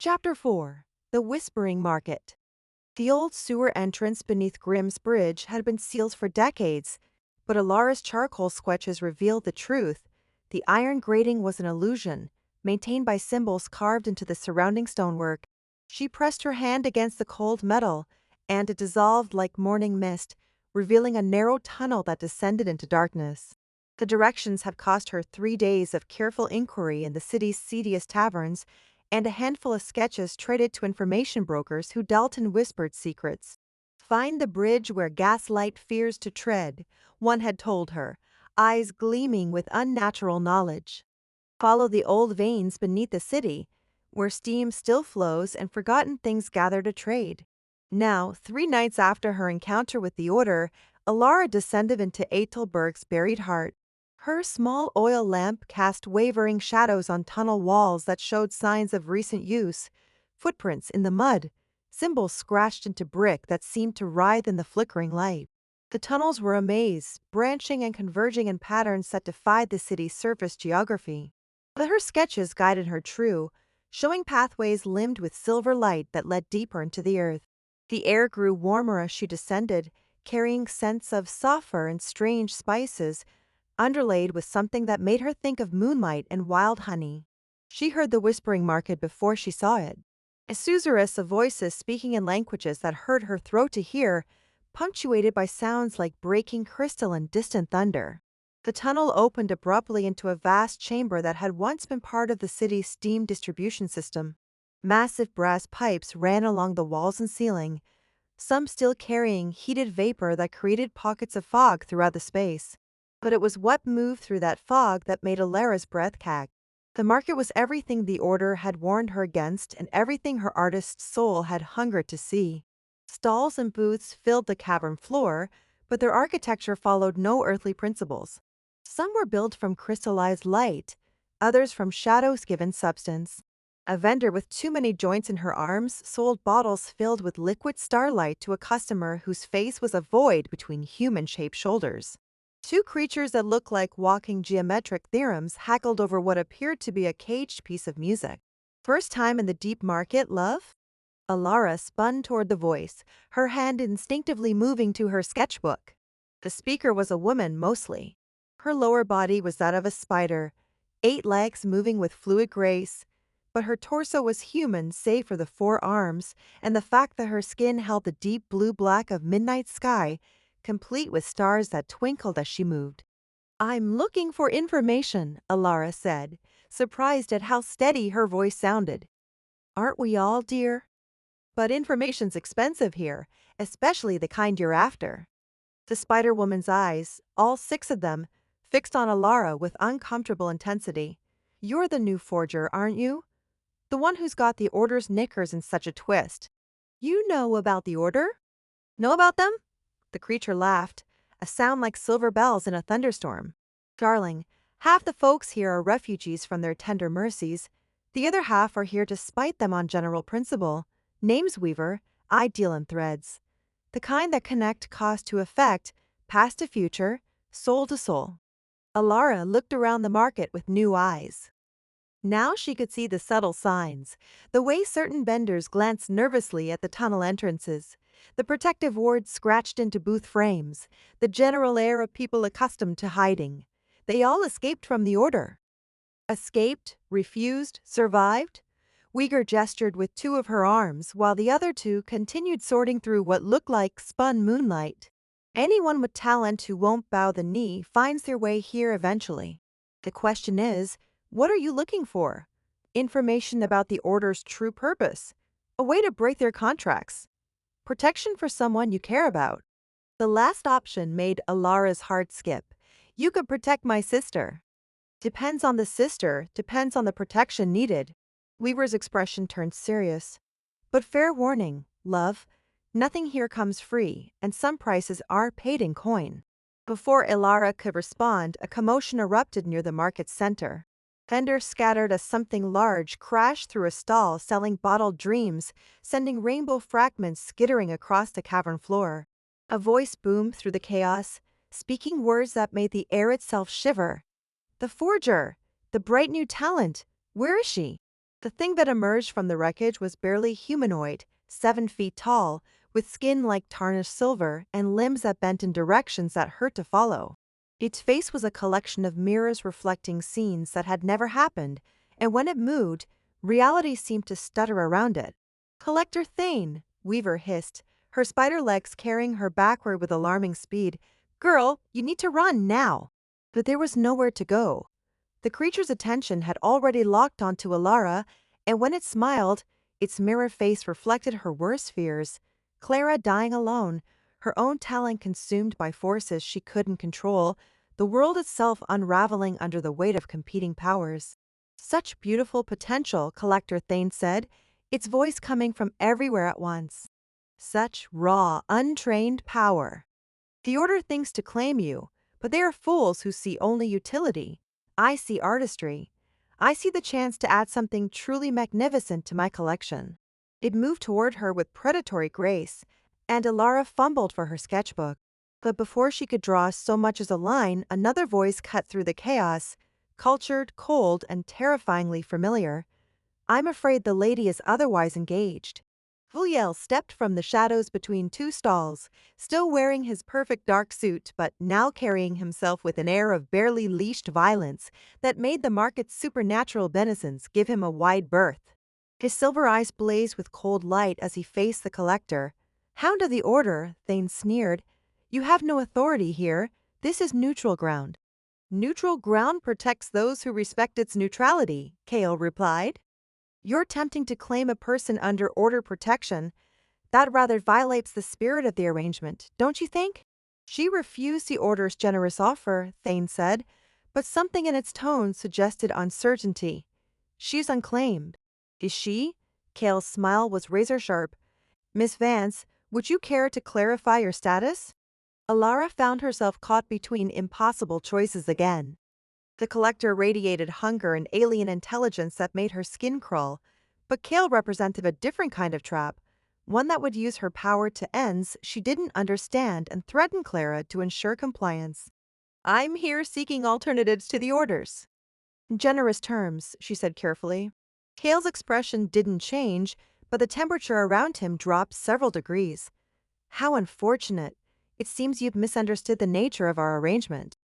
Chapter 4. The Whispering Market. The old sewer entrance beneath Grimm's Bridge had been sealed for decades, but Alara's charcoal sketches revealed the truth. The iron grating was an illusion, maintained by symbols carved into the surrounding stonework. She pressed her hand against the cold metal, and it dissolved like morning mist, revealing a narrow tunnel that descended into darkness. The directions had cost her 3 days of careful inquiry in the city's seediest taverns, and a handful of sketches traded to information brokers who dealt in whispered secrets. Find the bridge where gaslight fears to tread, one had told her, eyes gleaming with unnatural knowledge. Follow the old veins beneath the city, where steam still flows and forgotten things gather to trade. Now, 3 nights after her encounter with the Order, Alara descended into Aethelberg's buried heart. Her small oil lamp cast wavering shadows on tunnel walls that showed signs of recent use, footprints in the mud, symbols scratched into brick that seemed to writhe in the flickering light. The tunnels were a maze, branching and converging in patterns that defied the city's surface geography. But her sketches guided her true, showing pathways limned with silver light that led deeper into the earth. The air grew warmer as she descended, carrying scents of sulfur and strange spices, underlaid with something that made her think of moonlight and wild honey. She heard the whispering market before she saw it. A suzerainess of voices speaking in languages that hurt her throat to hear, punctuated by sounds like breaking crystal and distant thunder. The tunnel opened abruptly into a vast chamber that had once been part of the city's steam distribution system. Massive brass pipes ran along the walls and ceiling, some still carrying heated vapor that created pockets of fog throughout the space. But it was what moved through that fog that made Alara's breath catch. The market was everything the Order had warned her against and everything her artist's soul had hungered to see. Stalls and booths filled the cavern floor, but their architecture followed no earthly principles. Some were built from crystallized light, others from shadows given substance. A vendor with too many joints in her arms sold bottles filled with liquid starlight to a customer whose face was a void between human-shaped shoulders. Two creatures that looked like walking geometric theorems haggled over what appeared to be a caged piece of music. First time in the deep market, love? Alara spun toward the voice, her hand instinctively moving to her sketchbook. The speaker was a woman mostly. Her lower body was that of a spider, 8 legs moving with fluid grace, but her torso was human save for the 4 arms and the fact that her skin held the deep blue-black of midnight sky, complete with stars that twinkled as she moved. "I'm looking for information," Alara said, surprised at how steady her voice sounded. "Aren't we all, dear? But information's expensive here, especially the kind you're after." The Spider-Woman's eyes, all 6 of them, fixed on Alara with uncomfortable intensity. "You're the new forger, aren't you? The one who's got the Order's knickers in such a twist. You know about the Order? Know about them?" The creature laughed, a sound like silver bells in a thunderstorm. "Darling, half the folks here are refugees from their tender mercies. The other half are here to spite them on general principle. Names weaver, I deal in threads. The kind that connect cause to effect, past to future, soul to soul." Alara looked around the market with new eyes. Now she could see the subtle signs, the way certain vendors glanced nervously at the tunnel entrances, the protective wards scratched into booth frames, the general air of people accustomed to hiding. They all escaped from the Order. Escaped, refused, survived? Uyghur gestured with 2 of her arms, while the other 2 continued sorting through what looked like spun moonlight. Anyone with talent who won't bow the knee finds their way here eventually. The question is, what are you looking for? Information about the Order's true purpose? A way to break their contracts? Protection for someone you care about? The last option made Alara's heart skip. You could protect my sister. Depends on the sister, depends on the protection needed. Weaver's expression turned serious. But fair warning, love, nothing here comes free, and some prices are paid in coin. Before Alara could respond, a commotion erupted near the market center. Vendors scattered as something large crashed through a stall selling bottled dreams, sending rainbow fragments skittering across the cavern floor. A voice boomed through the chaos, speaking words that made the air itself shiver. "The forger! The bright new talent! Where is she?" The thing that emerged from the wreckage was barely humanoid, 7 feet tall, with skin like tarnished silver and limbs that bent in directions that hurt to follow. Its face was a collection of mirrors reflecting scenes that had never happened, and when it moved, reality seemed to stutter around it. Collector Thane, Weaver hissed, her spider legs carrying her backward with alarming speed. Girl, you need to run now. But there was nowhere to go. The creature's attention had already locked onto Alara, and when it smiled, its mirror face reflected her worst fears. Clara dying alone, her own talent consumed by forces she couldn't control, the world itself unraveling under the weight of competing powers. Such beautiful potential, Collector Thane said, its voice coming from everywhere at once. Such raw, untrained power. The Order thinks to claim you, but they are fools who see only utility. I see artistry. I see the chance to add something truly magnificent to my collection. It moved toward her with predatory grace, and Alara fumbled for her sketchbook. But before she could draw so much as a line, another voice cut through the chaos, cultured, cold, and terrifyingly familiar. I'm afraid the lady is otherwise engaged. Vuliel stepped from the shadows between two stalls, still wearing his perfect dark suit but now carrying himself with an air of barely leashed violence that made the market's supernatural denizens give him a wide berth. His silver eyes blazed with cold light as he faced the collector. Hound of the Order, Thane sneered. You have no authority here. This is neutral ground. Neutral ground protects those who respect its neutrality, Kale replied. You're attempting to claim a person under Order protection. That rather violates the spirit of the arrangement, don't you think? She refused the Order's generous offer, Thane said, but something in its tone suggested uncertainty. She's unclaimed. Is she? Kale's smile was razor-sharp. Miss Vance, would you care to clarify your status? Alara found herself caught between impossible choices again. The collector radiated hunger and alien intelligence that made her skin crawl, but Kale represented a different kind of trap, one that would use her power to ends she didn't understand and threaten Clara to ensure compliance. I'm here seeking alternatives to the orders. In generous terms, she said carefully. Kale's expression didn't change, but the temperature around him dropped several degrees. How unfortunate. It seems you've misunderstood the nature of our arrangement.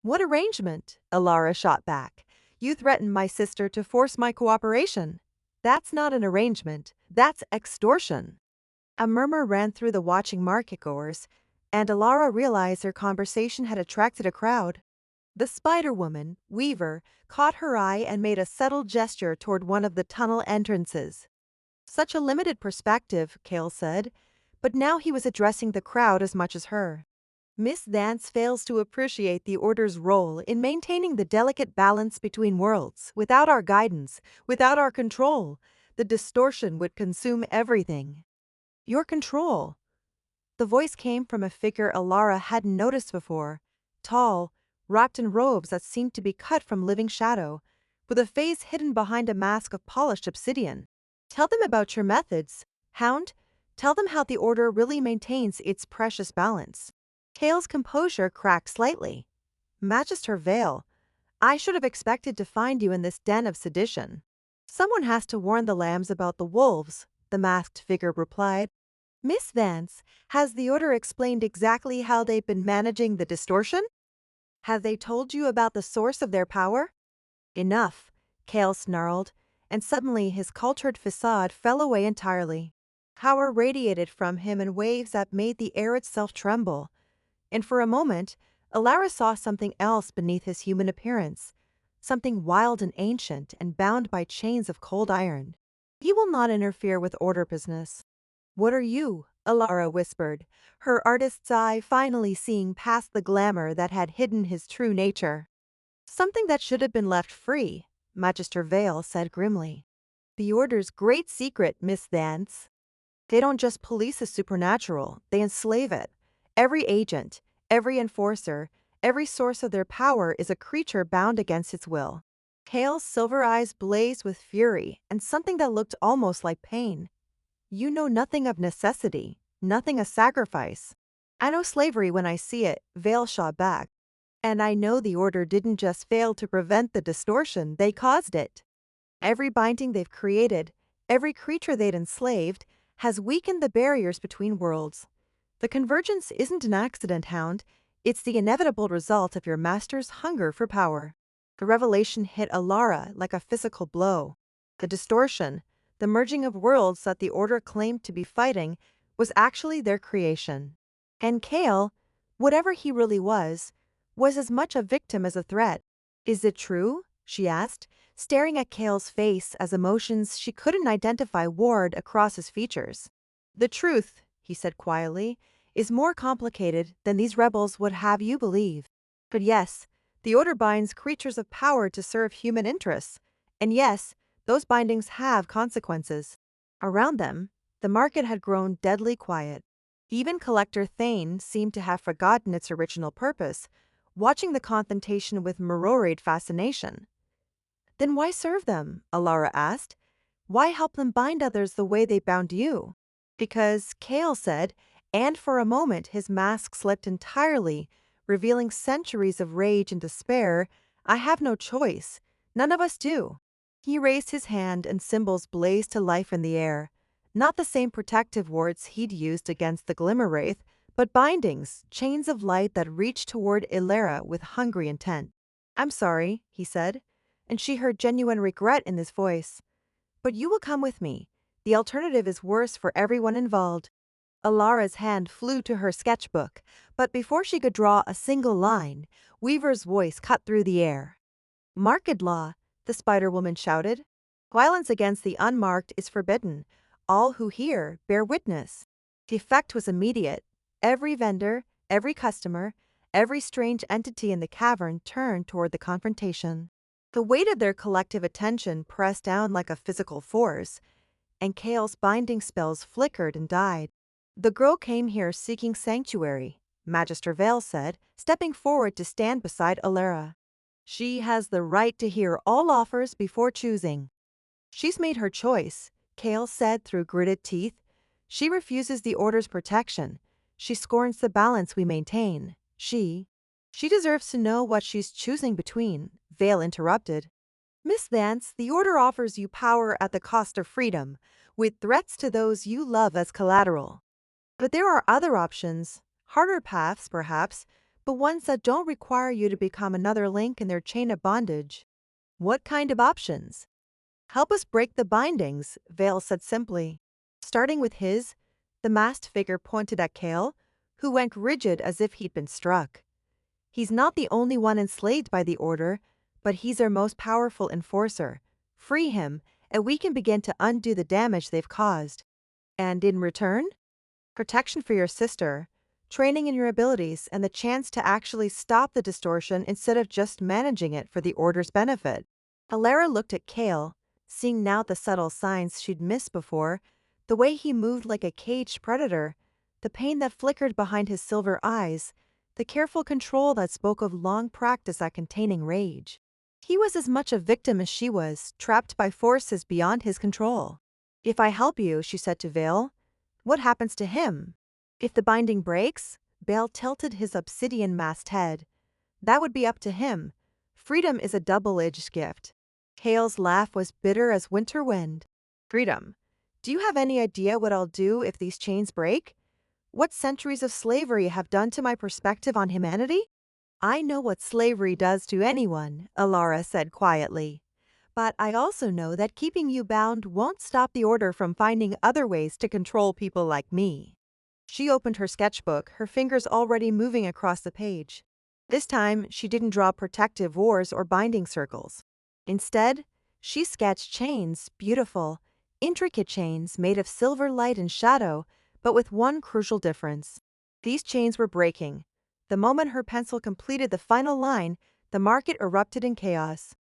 What arrangement? Alara shot back. You threatened my sister to force my cooperation. That's not an arrangement. That's extortion. A murmur ran through the watching marketgoers, and Alara realized their conversation had attracted a crowd. The Spider-Woman, Weaver, caught her eye and made a subtle gesture toward one of the tunnel entrances. Such a limited perspective, Kale said, but now he was addressing the crowd as much as her. Miss Vance fails to appreciate the Order's role in maintaining the delicate balance between worlds. Without our guidance, without our control, the distortion would consume everything. Your control. The voice came from a figure Alara hadn't noticed before, tall, wrapped in robes that seemed to be cut from living shadow, with a face hidden behind a mask of polished obsidian. Tell them about your methods, Hound. Tell them how the Order really maintains its precious balance. Kale's composure cracked slightly. Magister Vale, I should have expected to find you in this den of sedition. Someone has to warn the lambs about the wolves, the masked figure replied. Miss Vance, has the Order explained exactly how they've been managing the distortion? Have they told you about the source of their power? Enough, Kale snarled, and suddenly his cultured facade fell away entirely. Power radiated from him in waves that made the air itself tremble. And for a moment, Alara saw something else beneath his human appearance, something wild and ancient and bound by chains of cold iron. He will not interfere with Order business. What are you? Alara whispered, her artist's eye finally seeing past the glamour that had hidden his true nature. Something that should have been left free, Magister Vale said grimly. The Order's great secret, Miss Vance. They don't just police the supernatural, they enslave it. Every agent, every enforcer, every source of their power is a creature bound against its will. Kale's silver eyes blazed with fury and something that looked almost like pain. You know nothing of necessity, nothing of sacrifice. I know slavery when I see it, Vale shot back. And I know the Order didn't just fail to prevent the distortion, they caused it. Every binding they've created, every creature they'd enslaved, has weakened the barriers between worlds. The convergence isn't an accident, Hound. It's the inevitable result of your master's hunger for power. The revelation hit Alara like a physical blow. The distortion, the merging of worlds that the Order claimed to be fighting, was actually their creation. And Kale, whatever he really was as much a victim as a threat. Is it true? She asked, staring at Kale's face as emotions she couldn't identify warred across his features. The truth, he said quietly, is more complicated than these rebels would have you believe. But yes, the Order binds creatures of power to serve human interests. And yes, those bindings have consequences. Around them, the market had grown deadly quiet. Even Collector Thane seemed to have forgotten its original purpose, watching the confrontation with mirrored fascination. Then why serve them? Alara asked. Why help them bind others the way they bound you? Because, Kale said, and for a moment his mask slipped entirely, revealing centuries of rage and despair. I have no choice. None of us do. He raised his hand and symbols blazed to life in the air. Not the same protective wards he'd used against the Glimmer Wraith, but bindings, chains of light that reached toward Ilera with hungry intent. I'm sorry, he said, and she heard genuine regret in his voice. But you will come with me. The alternative is worse for everyone involved. Alara's hand flew to her sketchbook, but before she could draw a single line, Weaver's voice cut through the air. Market law, the Spider-Woman shouted. Violence against the unmarked is forbidden. All who hear bear witness. The effect was immediate. Every vendor, every customer, every strange entity in the cavern turned toward the confrontation. The weight of their collective attention pressed down like a physical force, and Kale's binding spells flickered and died. The girl came here seeking sanctuary, Magister Vale said, stepping forward to stand beside Alara. She has the right to hear all offers before choosing. She's made her choice, Kale said through gritted teeth. She refuses the Order's protection. She scorns the balance we maintain. She deserves to know what she's choosing between, Vale interrupted. Miss Vance, the Order offers you power at the cost of freedom, with threats to those you love as collateral. But there are other options, harder paths perhaps, but ones that don't require you to become another link in their chain of bondage. What kind of options? Help us break the bindings, Vale said simply. Starting with the masked figure pointed at Kale, who went rigid as if he'd been struck. He's not the only one enslaved by the Order, but he's our most powerful enforcer. Free him, and we can begin to undo the damage they've caused. And in return? Protection for your sister, training in your abilities, and the chance to actually stop the distortion instead of just managing it for the Order's benefit. Alara looked at Kale, seeing now the subtle signs she'd missed before, the way he moved like a caged predator, the pain that flickered behind his silver eyes, the careful control that spoke of long practice at containing rage. He was as much a victim as she was, trapped by forces beyond his control. If I help you, she said to Vale, what happens to him? If the binding breaks, Vale tilted his obsidian-masked head. That would be up to him. Freedom is a double-edged gift. Kale's laugh was bitter as winter wind. Freedom. Do you have any idea what I'll do if these chains break? What centuries of slavery have done to my perspective on humanity? I know what slavery does to anyone, Alara said quietly. But I also know that keeping you bound won't stop the Order from finding other ways to control people like me. She opened her sketchbook, her fingers already moving across the page. This time, she didn't draw protective wars or binding circles. Instead, she sketched chains, beautiful, intricate chains made of silver light and shadow, but with one crucial difference. These chains were breaking. The moment her pencil completed the final line, the market erupted in chaos.